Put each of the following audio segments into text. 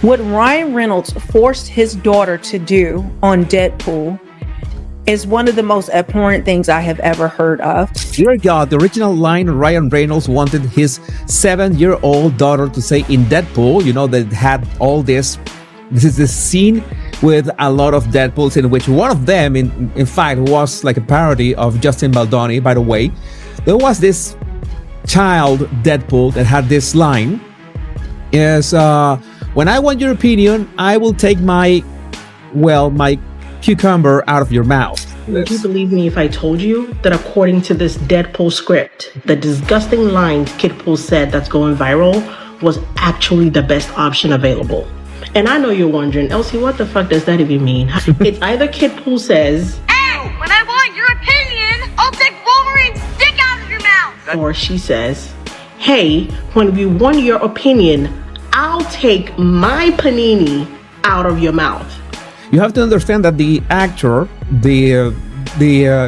What Ryan Reynolds forced his daughter to do on Deadpool is one of the most abhorrent things I have ever heard of. Dear God, the original line Ryan Reynolds wanted his 7-year-old daughter to say in Deadpool, that had all this. This is the scene with a lot of Deadpools in which one of them, in fact, was like a parody of Justin Baldoni, by the way. There was this child Deadpool that had this line, is, when I want your opinion, I will take my cucumber out of your mouth. Would you believe me if I told you that according to this Deadpool script, the disgusting lines Kidpool said that's going viral was actually the best option available? And I know you're wondering, Elsie, what the fuck does that even mean? It's either Kidpool says, "Hey, when I want your opinion, I'll take Wolverine's dick out of your mouth." Or she says, "Hey, when we want your opinion, I'll take my panini out of your mouth." You have to understand that the actor, the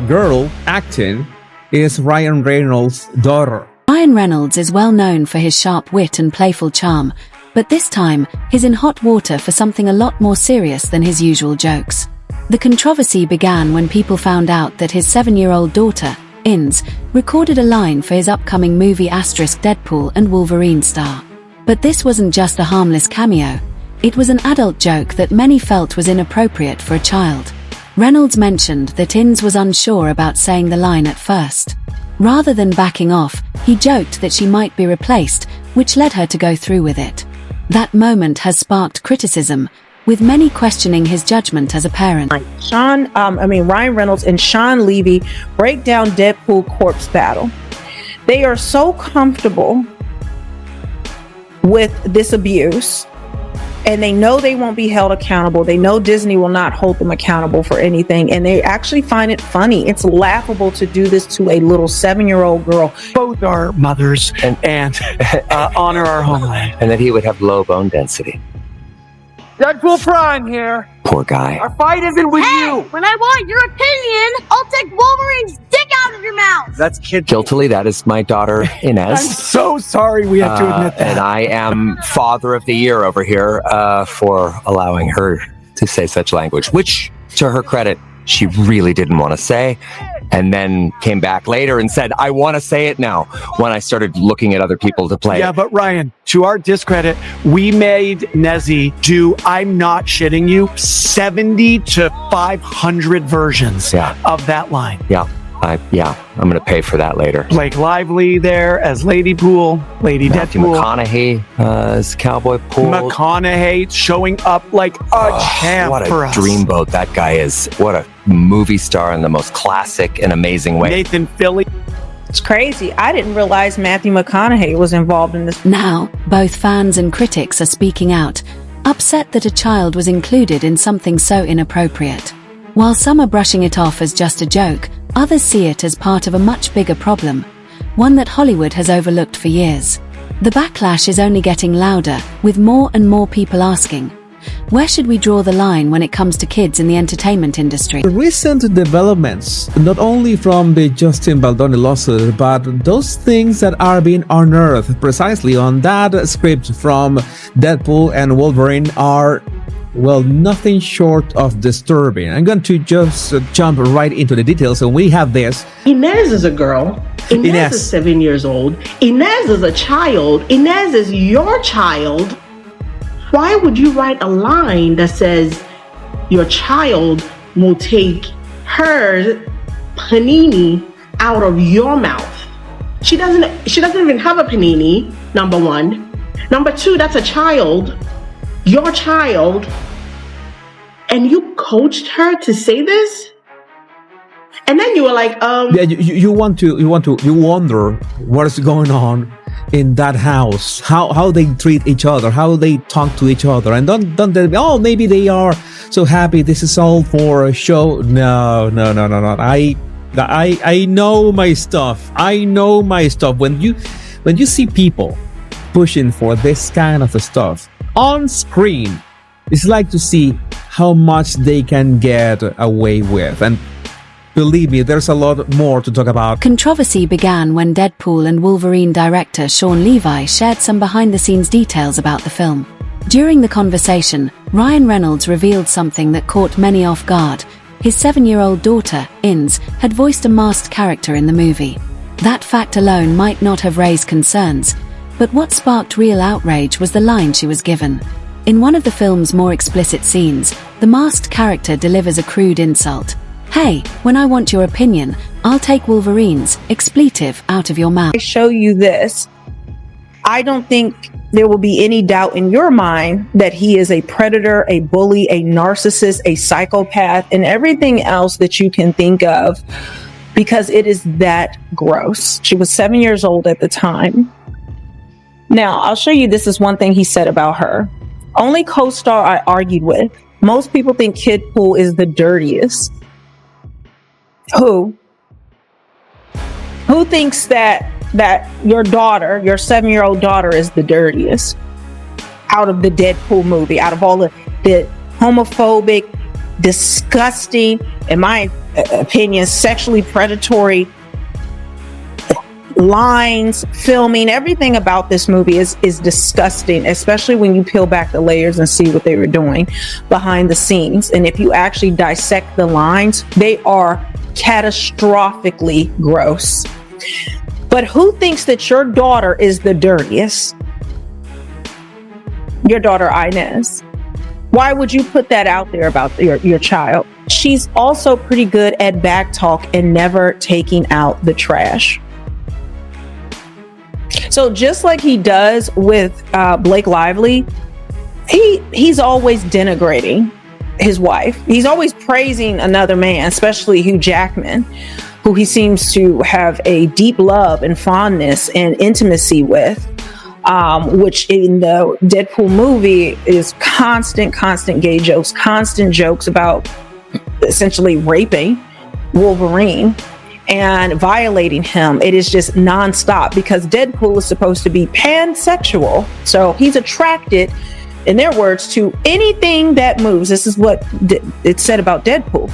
girl acting, is Ryan Reynolds' daughter. Ryan Reynolds is well known for his sharp wit and playful charm, but this time, he's in hot water for something a lot more serious than his usual jokes. The controversy began when people found out that his 7-year-old daughter, Inz, recorded a line for his upcoming movie Deadpool and Wolverine star. But this wasn't just a harmless cameo. It was an adult joke that many felt was inappropriate for a child. Reynolds mentioned that Inz was unsure about saying the line at first. Rather than backing off, he joked that she might be replaced, which led her to go through with it. That moment has sparked criticism, with many questioning his judgment as a parent. Ryan Reynolds and Sean Levy break down Deadpool corpse battle. They are so comfortable with this abuse, and they know they won't be held accountable. They know Disney will not hold them accountable for anything, and they actually find it funny. It's laughable to do this to a little 7-year-old girl. Both are mothers and honor our homeland. And that he would have low bone density. Deadpool Prime here. Poor guy. Our fight isn't with you. When I want your opinion, I'll take Wolverine's dick out of your mouth. That's kid. Guiltily, that is my daughter, Inez. I'm so sorry we have to admit that. And I am Father of the Year over here for allowing her to say such language, which, to her credit, she really didn't want to say. And then came back later and said, I want to say it now, when I started looking at other people to play. Yeah, but Ryan, to our discredit, we made Nezzy do, I'm not shitting you, 70 to 500 versions of that line. Yeah, I'm going to pay for that later. Blake Lively there as Lady Pool, Lady Matthew Deadpool. McConaughey as Cowboy Pool. McConaughey showing up like a champ for us. What a dreamboat that guy is. What a movie star in the most classic and amazing way. Nathan Fillion. It's crazy. I didn't realize Matthew McConaughey was involved in this. Now, both fans and critics are speaking out, upset that a child was included in something so inappropriate. While some are brushing it off as just a joke, others see it as part of a much bigger problem, one that Hollywood has overlooked for years. The backlash is only getting louder, with more and more people asking, where should we draw the line when it comes to kids in the entertainment industry? The recent developments, not only from the Justin Baldoni lawsuit, but those things that are being unearthed precisely on that script from Deadpool and Wolverine are, well, nothing short of disturbing. I'm going to just jump right into the details, and we have this. Inez is a girl. Inez is 7 years old. Inez is a child. Inez is your child. Why would you write a line that says your child will take her panini out of your mouth? She doesn't even have a panini, number one. Number two, that's a child, your child, and you coached her to say this? And then you were like, Yeah, you wonder what is going on in that house, how they treat each other, how they talk to each other, and don't they, oh, maybe they are so happy, this is all for a show. No. I know my stuff. When you see people pushing for this kind of stuff on screen, it's like to see how much they can get away with. And believe me, there's a lot more to talk about. Controversy began when Deadpool and Wolverine director Sean Levy shared some behind-the-scenes details about the film. During the conversation, Ryan Reynolds revealed something that caught many off guard. His 7-year-old daughter, Inz, had voiced a masked character in the movie. That fact alone might not have raised concerns, but what sparked real outrage was the line she was given. In one of the film's more explicit scenes, the masked character delivers a crude insult. "Hey, when I want your opinion, I'll take Wolverine's expletive out of your mouth." I show you this, I don't think there will be any doubt in your mind that he is a predator, a bully, a narcissist, a psychopath, and everything else that you can think of, because it is that gross. She was 7 years old at the time. Now, I'll show you, this is one thing he said about her. Only co-star I argued with. Most people think Kid Pool is the dirtiest. Who thinks that your daughter, your 7-year-old daughter, is the dirtiest out of the Deadpool movie, out of all the homophobic, disgusting, in my opinion, sexually predatory lines, filming, everything about this movie is disgusting, especially when you peel back the layers and see what they were doing behind the scenes. And if you actually dissect the lines, they are catastrophically gross. But who thinks that your daughter is the dirtiest? Your daughter Inez. Why would you put that out there about your child? She's also pretty good at back talk and never taking out the trash. So just like he does with Blake Lively, he's always denigrating his wife. He's always praising another man, especially Hugh Jackman, who he seems to have a deep love and fondness and intimacy with, which in the Deadpool movie is constant gay jokes, constant jokes about essentially raping Wolverine and violating him. It is just nonstop, because Deadpool is supposed to be pansexual. So he's attracted, in their words, to anything that moves. This is what it said about Deadpool.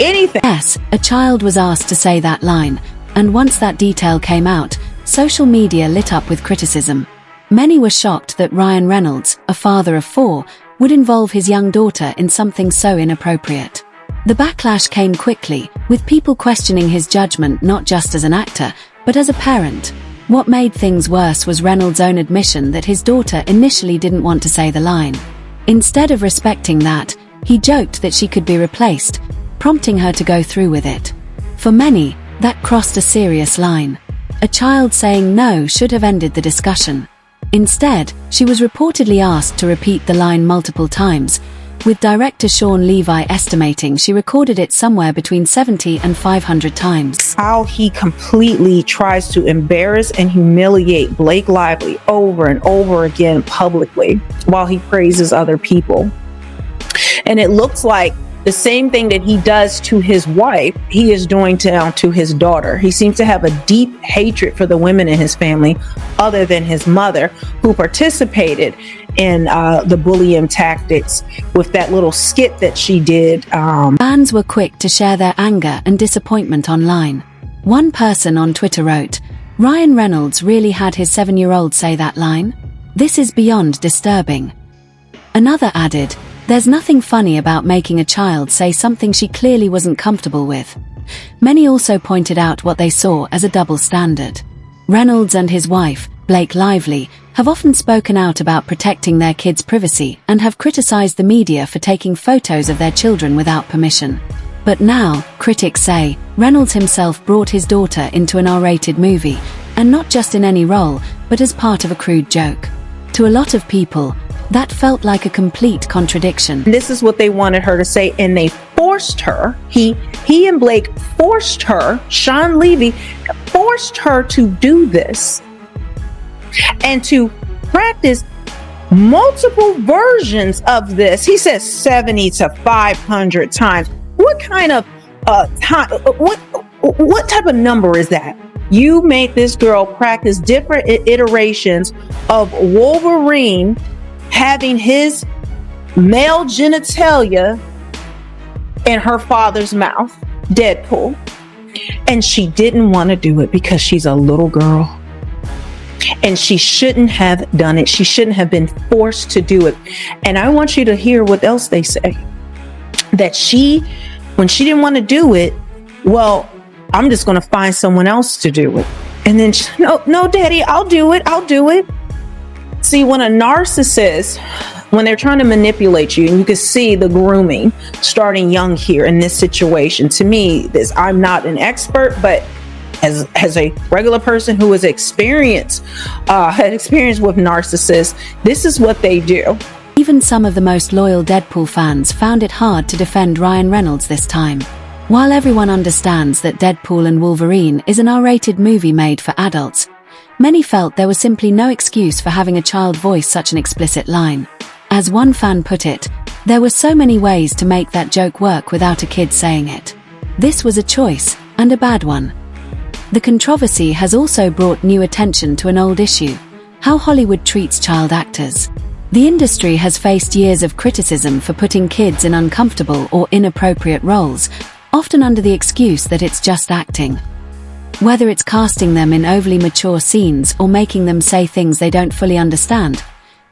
Anything. Yes, a child was asked to say that line, and once that detail came out, social media lit up with criticism. Many were shocked that Ryan Reynolds, a father of 4, would involve his young daughter in something so inappropriate. The backlash came quickly, with people questioning his judgment not just as an actor, but as a parent. What made things worse was Reynolds' own admission that his daughter initially didn't want to say the line. Instead of respecting that, he joked that she could be replaced, prompting her to go through with it. For many, that crossed a serious line. A child saying no should have ended the discussion. Instead, she was reportedly asked to repeat the line multiple times, with director Sean Levi estimating she recorded it somewhere between 70 and 500 times. How he completely tries to embarrass and humiliate Blake Lively over and over again publicly while he praises other people. And it looks like the same thing that he does to his wife, he is doing to his daughter. He seems to have a deep hatred for the women in his family, other than his mother, who participated in the bullying tactics with that little skit that she did. Fans were quick to share their anger and disappointment online. One person on Twitter wrote, "Ryan Reynolds really had his 7-year-old say that line? This is beyond disturbing." Another added, "There's nothing funny about making a child say something she clearly wasn't comfortable with." Many also pointed out what they saw as a double standard. Reynolds and his wife, Blake Lively, have often spoken out about protecting their kids' privacy and have criticized the media for taking photos of their children without permission. But now, critics say, Reynolds himself brought his daughter into an R-rated movie, and not just in any role, but as part of a crude joke. To a lot of people, that felt like a complete contradiction. This is what they wanted her to say, and they forced her. He and Blake forced her, Sean Levy forced her to do this and to practice multiple versions of this. He says 70 to 500 times. What kind of time? What type of number is that? You made this girl practice different iterations of Wolverine having his male genitalia in her father's mouth, Deadpool. And she didn't want to do it because she's a little girl. And she shouldn't have done it. She shouldn't have been forced to do it. And I want you to hear what else they say. That when she didn't want to do it, well, I'm just going to find someone else to do it. And then, no, daddy, I'll do it. See, when a narcissist, when they're trying to manipulate you, and you can see the grooming starting young here in this situation. To me, I'm not an expert, but as a regular person who has had experience with narcissists, this is what they do. Even some of the most loyal Deadpool fans found it hard to defend Ryan Reynolds this time. While everyone understands that Deadpool and Wolverine is an R-rated movie made for adults, many felt there was simply no excuse for having a child voice such an explicit line. As one fan put it, there were so many ways to make that joke work without a kid saying it. This was a choice, and a bad one. The controversy has also brought new attention to an old issue: how Hollywood treats child actors. The industry has faced years of criticism for putting kids in uncomfortable or inappropriate roles, often under the excuse that it's just acting. Whether it's casting them in overly mature scenes or making them say things they don't fully understand,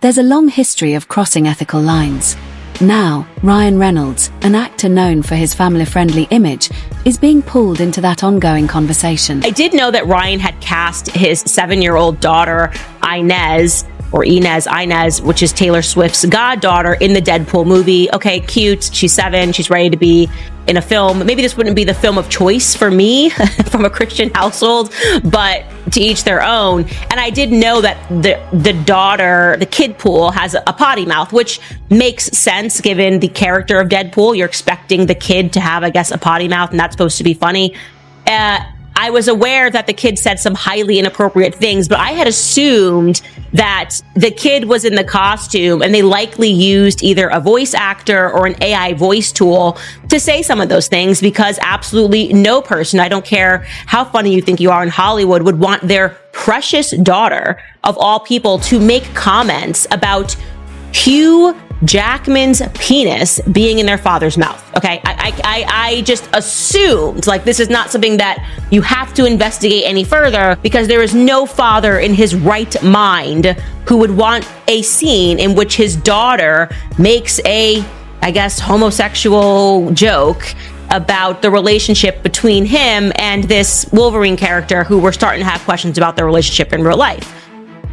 there's a long history of crossing ethical lines. Now, Ryan Reynolds, an actor known for his family-friendly image, is being pulled into that ongoing conversation. I did know that Ryan had cast his 7-year-old daughter, Inez, which is Taylor Swift's goddaughter, in the Deadpool movie. Okay, cute. She's 7. She's ready to be in a film. Maybe this wouldn't be the film of choice for me from a Christian household, but to each their own. And I did know that the daughter, the kid pool, has a potty mouth, which makes sense given the character of Deadpool. You're expecting the kid to have, I guess, a potty mouth, and that's supposed to be funny. I was aware that the kid said some highly inappropriate things, but I had assumed that the kid was in the costume and they likely used either a voice actor or an AI voice tool to say some of those things, because absolutely no person, I don't care how funny you think you are in Hollywood, would want their precious daughter, of all people, to make comments about Hugh Jackman's penis being in their father's mouth. Okay, I just assumed, like, this is not something that you have to investigate any further, because there is no father in his right mind who would want a scene in which his daughter makes a, I guess, homosexual joke about the relationship between him and this Wolverine character, who we're starting to have questions about their relationship in real life.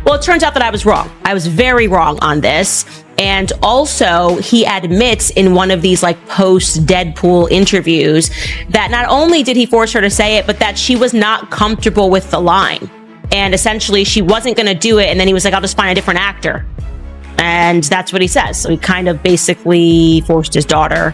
Well, it turns out that I was wrong. I was very wrong on this. And also, he admits in one of these like post-Deadpool interviews that not only did he force her to say it, but that she was not comfortable with the line. And essentially, she wasn't going to do it. And then he was like, I'll just find a different actor. And that's what he says. So he kind of basically forced his daughter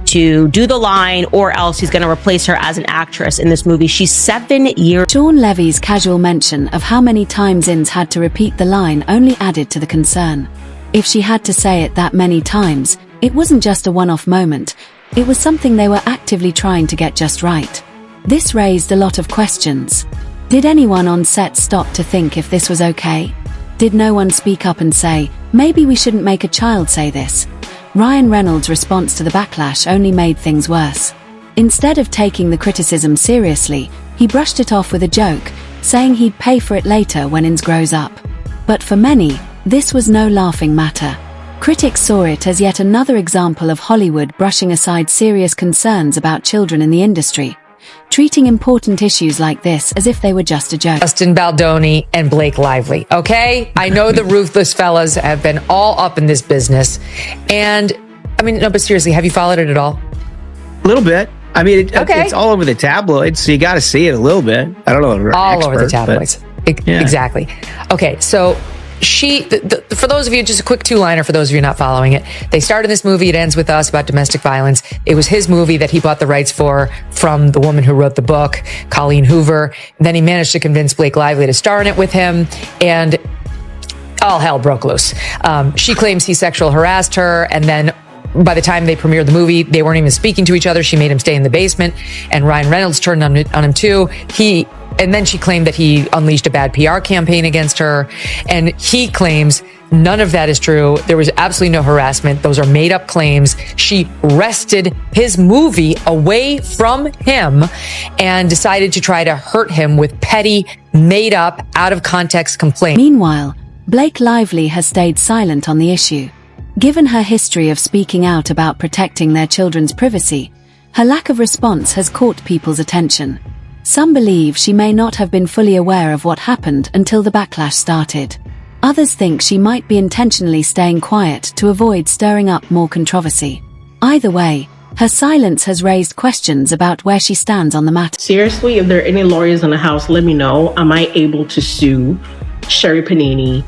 to do the line, or else he's going to replace her as an actress in this movie. She's 7 years. Sean Levy's casual mention of how many times Inez had to repeat the line only added to the concern. If she had to say it that many times, it wasn't just a one-off moment. It was something they were actively trying to get just right. This raised a lot of questions. Did anyone on set stop to think if this was okay? Did no one speak up and say, maybe we shouldn't make a child say this? Ryan Reynolds' response to the backlash only made things worse. Instead of taking the criticism seriously, he brushed it off with a joke, saying he'd pay for it later when Inez grows up. But for many, this was no laughing matter. Critics saw it as yet another example of Hollywood brushing aside serious concerns about children in the industry, treating important issues like this as if they were just a joke. Justin Baldoni and Blake Lively, okay? I know the ruthless fellas have been all up in this business. And, I mean, no, but seriously, have you followed it at all? A little bit. I mean, it's all over the tabloids, so you got to see it a little bit. I don't know if you're an expert, over the tabloids. Yeah. Exactly. Okay, so for those of you, just a quick two-liner for those of you not following it. They started this movie, It Ends With Us, about domestic violence. It was his movie that he bought the rights for from the woman who wrote the book, Colleen Hoover. Then he managed to convince Blake Lively to star in it with him, and all hell broke loose. She claims he sexual harassed her, and then by the time they premiered the movie, they weren't even speaking to each other. She made him stay in the basement, and Ryan Reynolds turned on him too. He And then she claimed that he unleashed a bad PR campaign against her. And he claims none of that is true. There was absolutely no harassment. Those are made up claims. She wrested his movie away from him and decided to try to hurt him with petty, made up, out of context complaints. Meanwhile, Blake Lively has stayed silent on the issue. Given her history of speaking out about protecting their children's privacy, her lack of response has caught people's attention. Some believe she may not have been fully aware of what happened until the backlash started. Others think she might be intentionally staying quiet to avoid stirring up more controversy. Either way, her silence has raised questions about where she stands on the matter. Seriously, if there are any lawyers in the house, let me know. Am I able to sue Sherry Panini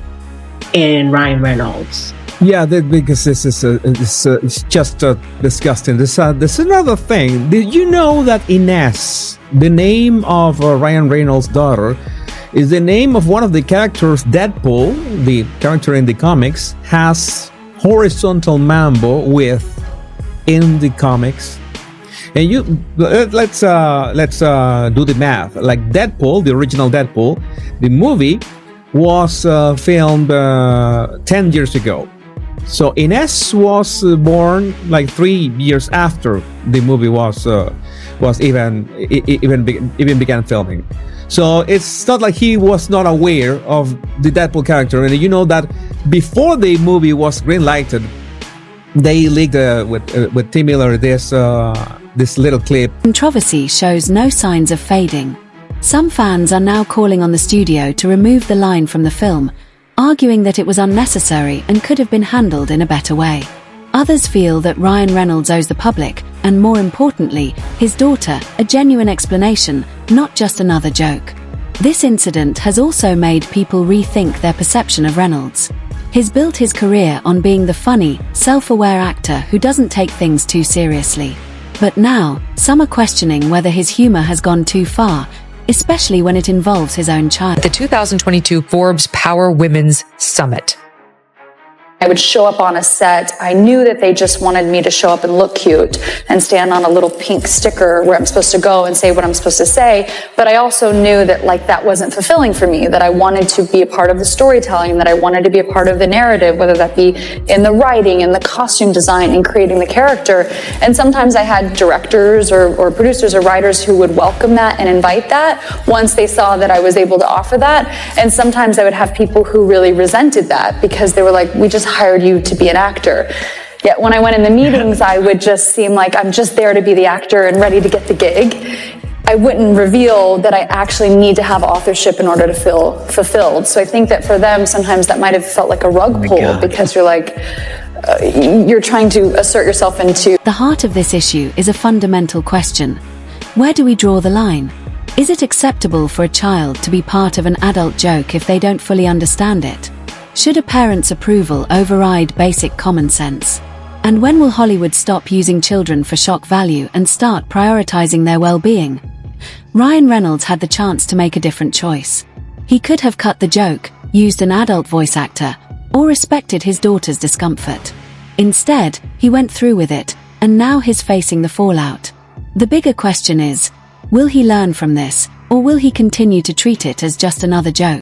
and Ryan Reynolds? Yeah, because this is it's just disgusting. There's another thing. Did you know that Inez, the name of Ryan Reynolds' daughter, is the name of one of the characters? Deadpool, the character in the comics, has horizontal mambo in the comics. And let's do the math. Like Deadpool, the original Deadpool, the movie was filmed 10 years ago. So Inez was born like 3 years after the movie was even began filming. So it's not like he was not aware of the Deadpool character. And you know that before the movie was greenlighted, they leaked with Tim Miller this little clip. Controversy shows no signs of fading. Some fans are now calling on the studio to remove the line from the film, arguing that it was unnecessary and could have been handled in a better way. Others feel that Ryan Reynolds owes the public, and more importantly, his daughter, a genuine explanation, not just another joke. This incident has also made people rethink their perception of Reynolds. He's built his career on being the funny, self-aware actor who doesn't take things too seriously. But now, some are questioning whether his humor has gone too far, especially when it involves his own child. The 2022 Forbes Power Women's Summit. I would show up on a set. I knew that they just wanted me to show up and look cute and stand on a little pink sticker where I'm supposed to go and say what I'm supposed to say. But I also knew that that wasn't fulfilling for me, that I wanted to be a part of the storytelling, that I wanted to be a part of the narrative, whether that be in the writing, in the costume design, in creating the character. And sometimes I had directors or producers or writers who would welcome that and invite that once they saw that I was able to offer that. And sometimes I would have people who really resented that because they were like, we just hired you to be an actor. Yet when I went in the meetings, I would just seem like I'm just there to be the actor and ready to get the gig. I wouldn't reveal that I actually need to have authorship in order to feel fulfilled. So I think that for them, sometimes that might have felt like a rug pull because you're like, you're trying to assert yourself into. The heart of this issue is a fundamental question. Where do we draw the line? Is it acceptable for a child to be part of an adult joke if they don't fully understand it? Should a parent's approval override basic common sense? And when will Hollywood stop using children for shock value and start prioritizing their well-being? Ryan Reynolds had the chance to make a different choice. He could have cut the joke, used an adult voice actor, or respected his daughter's discomfort. Instead, he went through with it, and now he's facing the fallout. The bigger question is, will he learn from this, or will he continue to treat it as just another joke?